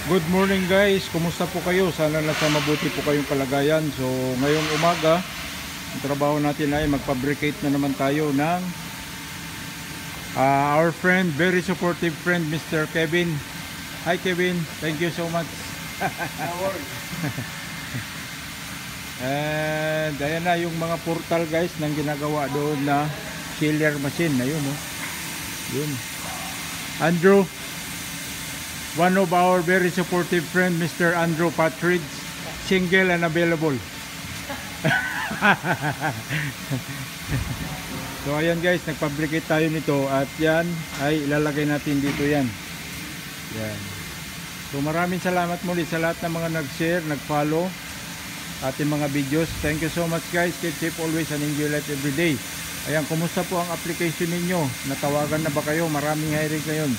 Good morning guys, kumusta po kayo? Sana nasa mabuti po kayong kalagayan. So ngayong umaga, ang trabaho natin ay magfabricate na naman tayo ng our friend, very supportive friend, Mr. Kevin. Hi Kevin, thank you so much. And ayan na yung mga portal guys nang ginagawa doon na chiller machine. Ayun oh. Yun. Andrew, one of our very supportive friend, Mr. Andrew Patridge, single and available. So ayan guys, nagfabricate tayo nito at yan ay ilalagay natin dito yan. Yan. So maraming salamat muli sa lahat ng mga nag-share, nag-follow ating mga videos. Thank you so much guys. Keep safe always and enjoy life every day. Ayan, kumusta po ang application ninyo? Natawagan na ba kayo? Maraming hiring ngayon.